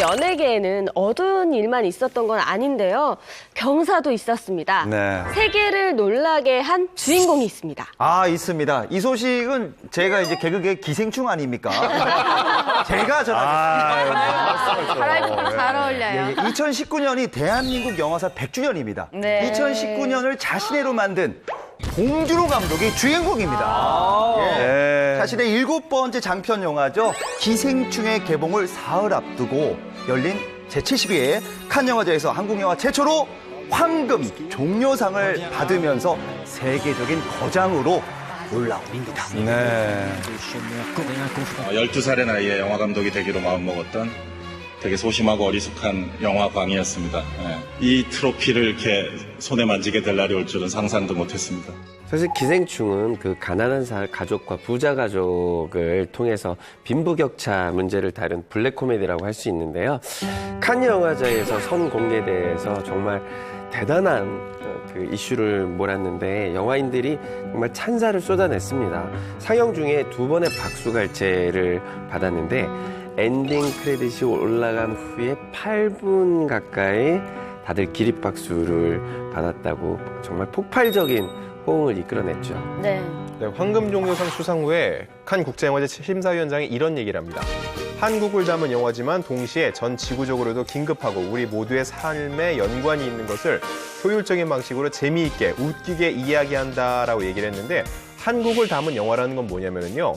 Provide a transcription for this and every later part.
연예계에는 어두운 일만 있었던 건 아닌데요. 경사도 있었습니다. 네. 세계를 놀라게 한 주인공이 있습니다. 아, 있습니다. 이 소식은 제가 이제 개그계 기생충 아닙니까? 제가 전하겠습니다. 잘 어울려요. 2019년이 대한민국 영화사 100주년입니다. 네. 2019년을 자신의로 만든 봉준호 감독이 주인공입니다. 예. 자신의 7번째 장편 영화죠. 기생충의 개봉을 사흘 앞두고 열린 제72회 칸 영화제에서 한국 영화 최초로 황금 종려상을 받으면서 세계적인 거장으로 올라옵니다. 네. 12살의 나이에 영화 감독이 되기로 마음먹었던 되게 소심하고 어리숙한 영화광이었습니다. 이 트로피를 이렇게 손에 만지게 될 날이 올 줄은 상상도 못했습니다. 사실 기생충은 그 가난한 가족과 부자 가족을 통해서 빈부격차 문제를 다룬 블랙 코미디라고 할 수 있는데요. 칸 영화제에서 선공개대에서 정말 대단한 그 이슈를 몰았는데 영화인들이 정말 찬사를 쏟아냈습니다. 상영 중에 2번의 박수갈채를 받았는데 엔딩 크레딧이 올라간 후에 8분 가까이 다들 기립박수를 받았다고 정말 폭발적인 호응을 이끌어냈죠. 네. 네, 황금종려상 수상 후에 칸 국제영화제 심사위원장이 이런 얘기를 합니다. 한국을 담은 영화지만 동시에 전 지구적으로도 긴급하고 우리 모두의 삶에 연관이 있는 것을 효율적인 방식으로 재미있게 웃기게 이야기한다라고 얘기를 했는데 한국을 담은 영화라는 건 뭐냐면요.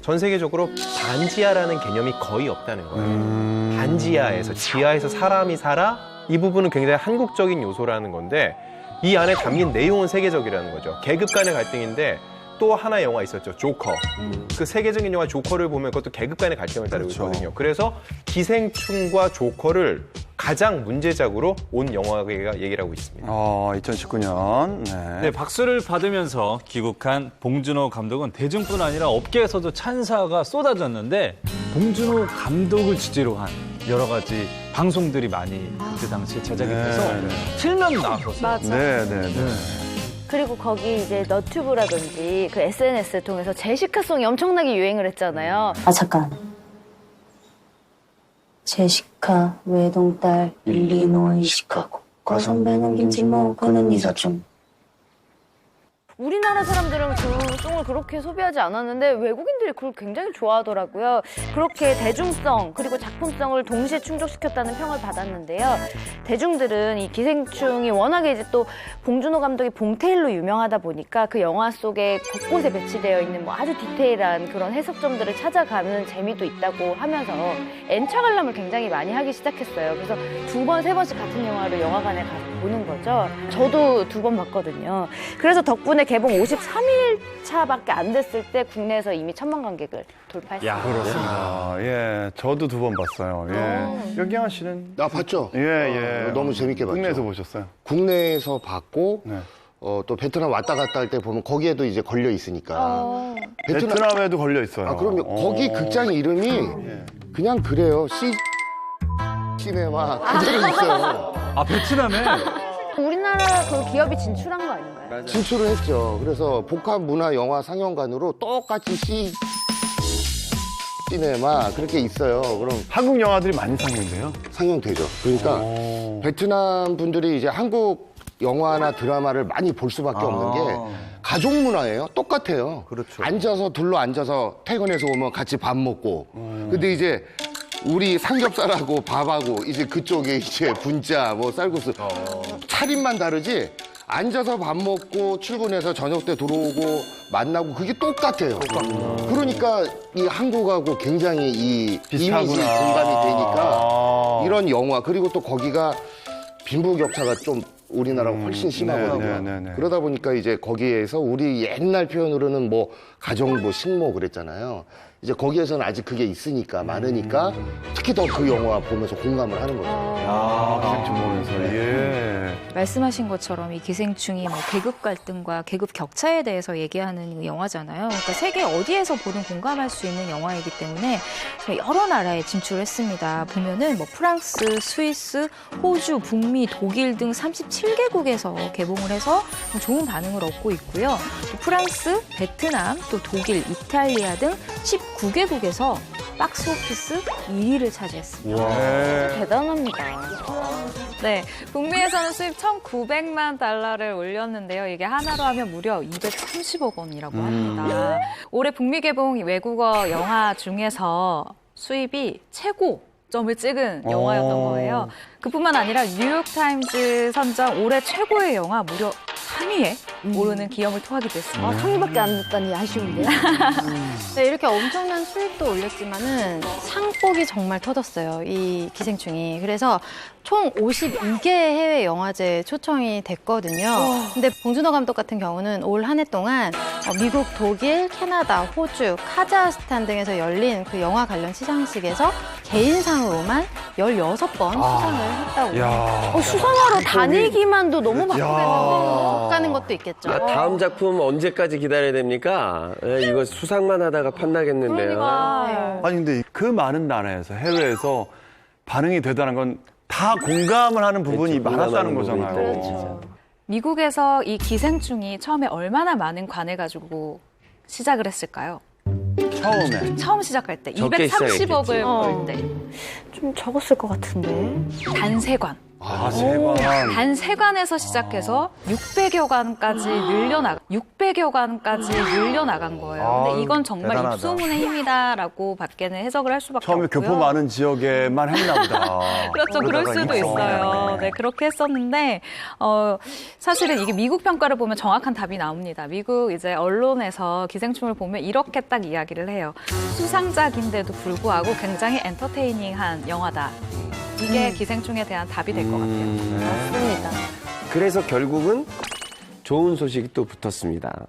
전 세계적으로 반지하라는 개념이 거의 없다는 거예요. 반지하에서, 지하에서 사람이 살아? 이 부분은 굉장히 한국적인 요소라는 건데 이 안에 담긴 내용은 세계적이라는 거죠. 계급 간의 갈등인데 또 하나의 영화 있었죠. 조커. 그 세계적인 영화 조커를 보면 그것도 계급 간의 갈등을 다루고 있거든요. 그래서 기생충과 조커를 가장 문제작으로 온 영화계가 얘기를 하고 있습니다. 2019년. 네, 박수를 받으면서 귀국한 봉준호 감독은 대중뿐 아니라 업계에서도 찬사가 쏟아졌는데 봉준호 감독을 주제로 한 여러 가지 방송들이 많이 그때 당시에 제작이 돼서 틀면 나왔었어요. 맞아. 네. 그리고 거기 이제 너튜브라든지 그 SNS를 통해서 제시카송이 엄청나게 유행을 했잖아요. 아, 잠깐. 제시카, 외동딸, 일리노이, 시카고. 과선배는 김치 먹고는 이사촌. 우리나라 사람들은 그 송을 그렇게 소비하지 않았는데 외국인들이 그걸 굉장히 좋아하더라고요. 그렇게 대중성 그리고 작품성을 동시에 충족시켰다는 평을 받았는데요. 대중들은 이 기생충이 워낙에 이제 또 봉준호 감독이 봉테일로 유명하다 보니까 그 영화 속에 곳곳에 배치되어 있는 뭐 아주 디테일한 그런 해석점들을 찾아가는 재미도 있다고 하면서 N차 관람을 굉장히 많이 하기 시작했어요. 그래서 2번, 3번씩 같은 영화를 영화관에 가서 보는 거죠. 저도 2번 봤거든요. 그래서 덕분에 개봉 53일 차밖에 안 됐을 때 국내에서 이미 1000만 관객을 돌파했습니다. 그렇습니다. 예, 저도 2번 봤어요. 예. 여기양 씨는? 나 봤죠? 예. 너무 재밌게 봤죠. 국내에서 보셨어요? 국내에서 봤고, 네. 또 베트남 왔다 갔다 할 때 보면 거기에도 이제 걸려 있으니까. 베트남에도 걸려 있어요. 아, 그럼요. 거기 극장 이름이 그냥 그래요. 시네마 그대로 있어요. 아, 베트남에? 우리나라 그 기업이 진출한 거 아닌가요? 진출을 했죠. 그래서 복합 문화 영화 상영관으로 똑같이 시네마 그렇게 있어요. 그럼 한국 영화들이 많이 상영돼요? 상영되죠. 그러니까 베트남 분들이 이제 한국 영화나 드라마를 많이 볼 수밖에 없는 게 가족 문화예요. 똑같아요. 그렇죠. 앉아서 둘러 앉아서 퇴근해서 오면 같이 밥 먹고. 근데 이제 우리 삼겹살하고 밥하고 이제 그쪽에 이제 분짜 뭐 쌀국수 차림만 다르지 앉아서 밥 먹고 출근해서 저녁 때 들어오고 만나고 그게 똑같아요. 그러니까 이 한국하고 굉장히 이 비슷하구나. 이미지 공감이 되니까 이런 영화 그리고 또 거기가 빈부격차가 좀 우리나라가 훨씬 심하거든요. 네. 그러다 보니까 이제 거기에서 우리 옛날 표현으로는 뭐 가정부, 식모 그랬잖아요. 이제 거기에서는 아직 그게 있으니까 많으니까 특히 더 그 영화 보면서 공감을 하는 거죠. 기생충 보면서. 예. 말씀하신 것처럼 이 기생충이 뭐 계급 갈등과 계급 격차에 대해서 얘기하는 영화잖아요. 그러니까 세계 어디에서 보든 공감할 수 있는 영화이기 때문에 여러 나라에 진출했습니다. 보면은 뭐 프랑스, 스위스, 호주, 북미, 독일 등 37개국에서 개봉을 해서 좋은 반응을 얻고 있고요. 또 프랑스, 베트남, 또 독일, 이탈리아 등 19개국에서 박스 오피스 1위를 차지했습니다. 대단합니다. 네, 북미에서는 수입 1,900만 달러를 올렸는데요. 이게 하나로 하면 무려 230억 원이라고 합니다. 올해 북미 개봉 외국어 영화 중에서 수입이 최고점을 찍은 영화였던 거예요. 그뿐만 아니라 뉴욕타임즈 선정 올해 최고의 영화 무려 3위에 오르는 기염을 토하기도 했습니다. 3위밖에 안 됐다니 아쉬운데요. 네, 이렇게 엄청난 수입도 올렸지만은 상복이 정말 터졌어요. 이 기생충이. 그래서 총 52개 해외 영화제에 초청이 됐거든요. 근데 봉준호 감독 같은 경우는 올 한 해 동안 미국, 독일, 캐나다, 호주, 카자흐스탄 등에서 열린 그 영화 관련 시상식에서 개인상으로만 16번 수상을 했다고. 수상하러 다니기만도 너무 바쁘겠는데. 못 가는 것도 있겠죠. 다음 작품 언제까지 기다려야 됩니까? 이거 수상만 하다가 판나겠는데요. 아니 근데 그 많은 나라에서 해외에서 반응이 되다는 건 다 공감을 하는 부분이 그렇죠. 많았다는 공감하는 거잖아요. 부분이 있죠. 미국에서 이 기생충이 처음에 얼마나 많은 관을 가지고 시작을 했을까요? 처음 시작할 때 적게 230억을 시작했겠지. 벌 때. 좀 적었을 것 같은데. 단 3관. 세 번. 단 3관에서 시작해서 600여 관까지 늘려나간 거예요. 근데 이건 정말 대단하다. 입소문의 힘이다라고 밖에는 해석을 할 수밖에 처음에 없고요. 교포 많은 지역에만 했나 보다. 그렇죠. 그럴 그러다가 수도 있어요. 네, 그렇게 했었는데, 사실은 이게 미국 평가를 보면 정확한 답이 나옵니다. 미국 이제 언론에서 기생충을 보면 이렇게 딱 이야기를 해요. 수상작인데도 불구하고 굉장히 엔터테이닝한 영화다. 이게 기생충에 대한 답이 될 것 같아요. 맞습니다. 그래서 결국은 좋은 소식이 또 붙었습니다.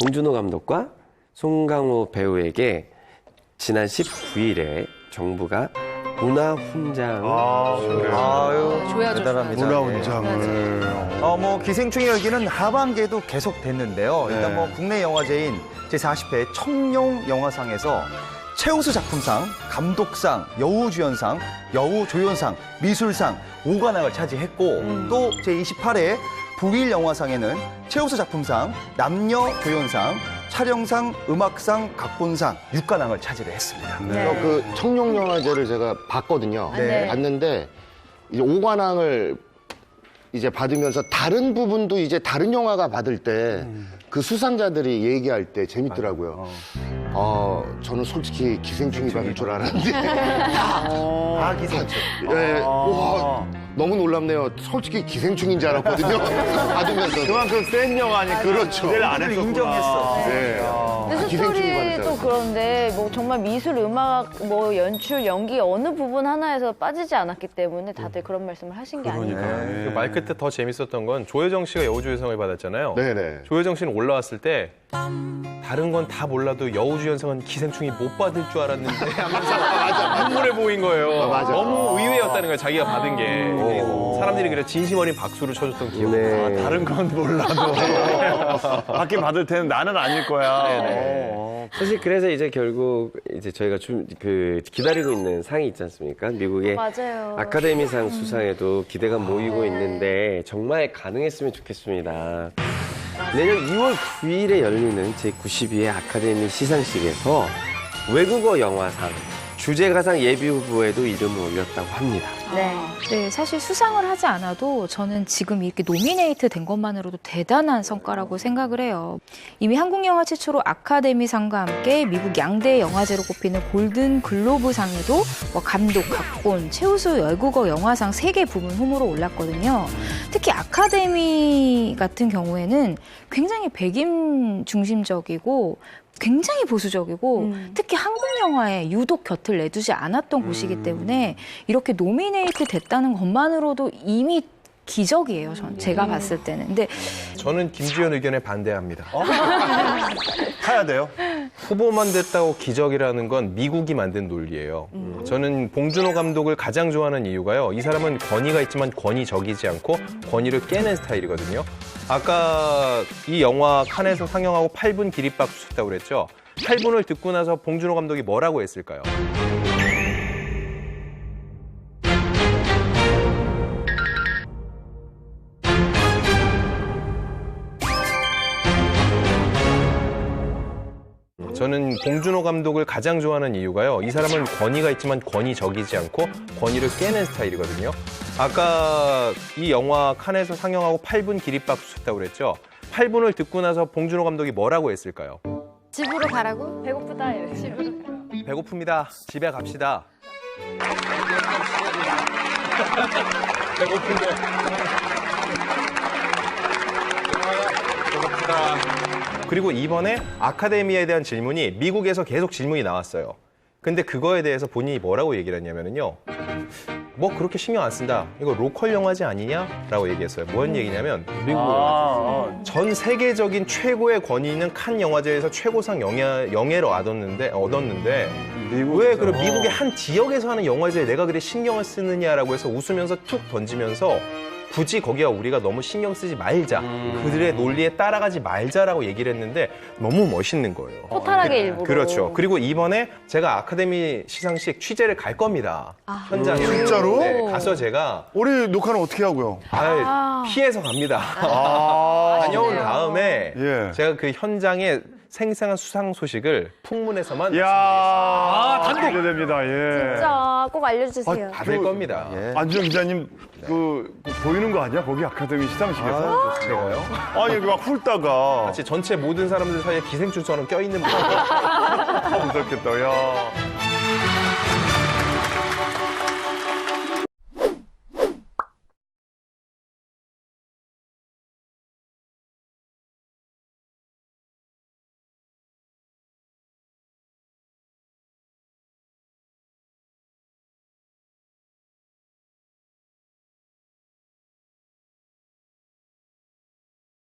봉준호 감독과 송강호 배우에게 지난 19일에 정부가 문화훈장을 조여줬어요. 대단합니다. 문화훈장을. 뭐 기생충의 열기는 하반기에도 계속 됐는데요. 일단 뭐 국내 영화제인 제40회 청룡 영화상에서 최우수 작품상, 감독상, 여우주연상, 여우조연상, 미술상 5관왕을 차지했고 또 제28회 북일 영화상에는 최우수 작품상, 남녀조연상, 촬영상, 음악상, 각본상 6관왕을 차지를 했습니다. 그 청룡영화제를 제가 봤거든요. 네. 봤는데 이제 5관왕을 이제 받으면서 다른 부분도 이제 다른 영화가 받을 때 그 수상자들이 얘기할 때 재밌더라고요. 저는 솔직히 기생충이 받을 줄 알았는데. 다 기생충. 예, 와, 너무 놀랍네요. 솔직히 기생충인 줄 알았거든요. 받으면서. 그만큼 센 영화니까. 그렇죠. 기대를 안 했었구나. 인정했어. 네. 근데 기생충이 받을 줄 스토리도 알았어요. 그런데 뭐 정말 미술, 음악, 뭐 연출, 연기 어느 부분 하나에서 빠지지 않았기 때문에 다들 그런 말씀을 하신 게 아닌가. 그 말 끝에 더 재밌었던 건 조혜정 씨가 여우주연상을 받았잖아요. 네네. 조혜정 씨는 올라왔을 때 다른 건 다 몰라도 여우주연상은 기생충이 못 받을 줄 알았는데 하면서 눈물에 보인 거예요. 맞아. 너무 의외였다는 거예요. 자기가 받은 게. 사람들이 그래 진심 어린 박수를 쳐줬던 기억이 나요. 네. 다른 건 몰라도 받긴 받을 테는 나는 아닐 거야. 사실 그래서 이제 결국 이제 저희가 기다리고 있는 상이 있지 않습니까? 미국의 맞아요. 아카데미상 수상에도 기대가 모이고 있는데 정말 가능했으면 좋겠습니다. 내년 2월 9일에 열리는 제92회 아카데미 시상식에서 외국어 영화상, 주제가상 예비 후보에도 이름을 올렸다고 합니다. 네, 사실 수상을 하지 않아도 저는 지금 이렇게 노미네이트 된 것만으로도 대단한 성과라고 생각을 해요. 이미 한국 영화 최초로 아카데미상과 함께 미국 양대 영화제로 꼽히는 골든 글로브상에도 뭐 감독, 각본, 최우수 외국어 영화상 3개 부문 후보로 올랐거든요. 특히 아카데미 같은 경우에는 굉장히 백인 중심적이고 굉장히 보수적이고 특히 한국 영화에 유독 곁을 내두지 않았던 곳이기 때문에 이렇게 노미네이트 됐다는 것만으로도 이미 기적이에요. 제가 봤을 때는. 근데 저는 김주현 의견에 반대합니다. 해야 돼요. 후보만 됐다고 기적이라는 건 미국이 만든 논리예요. 저는 봉준호 감독을 가장 좋아하는 이유가요. 이 사람은 권위가 있지만 권위적이지 않고 권위를 깨는 스타일이거든요. 아까 이 영화 칸에서 상영하고 8분 기립박수 쳤다고 그랬죠. 8분을 듣고 나서 봉준호 감독이 뭐라고 했을까요? 저는 봉준호 감독을 가장 좋아하는 이유가요. 이 사람은 권위가 있지만 권위적이지 않고 권위를 깨는 스타일이거든요. 아까 이 영화 칸에서 상영하고 8분 기립박수 쳤다고 그랬죠. 8분을 듣고 나서 봉준호 감독이 뭐라고 했을까요? 집으로 가라고? 배고프다. 집으로. 배고픕니다. 집에 갑시다. 그리고 이번에 아카데미에 대한 질문이 미국에서 계속 질문이 나왔어요. 근데 그거에 대해서 본인이 뭐라고 얘기를 했냐면요. 뭐 그렇게 신경 안 쓴다. 이거 로컬 영화제 아니냐? 라고 얘기했어요. 뭔 얘기냐면 전 세계적인 최고의 권위 있는 칸 영화제에서 최고상 영예를 얻었는데 왜 그럼 미국의 한 지역에서 하는 영화제에 내가 그래 신경을 쓰느냐라고 해서 웃으면서 툭 던지면서 굳이 거기가 우리가 너무 신경 쓰지 말자. 그들의 논리에 따라가지 말자라고 얘기를 했는데 너무 멋있는 거예요. 토탈하게 일부러. 그렇죠. 그리고 이번에 제가 아카데미 시상식 취재를 갈 겁니다. 현장에. 진짜로? 네, 가서 제가 우리 녹화는 어떻게 하고요? 피해서 갑니다. 다녀온 다음에 제가 그 현장에 생생한 수상 소식을 풍문에서만 단독 기대됩니다. 예. 진짜 꼭 알려주세요. 받을 겁니다. 안주영 기자님 그 보이는 거 아니야? 거기 아카데미 시상식에서? 제가요? 아니 막 훑다가 마치 전체 모든 사람들 사이에 기생충처럼 껴있는 분. 무섭겠다. 야.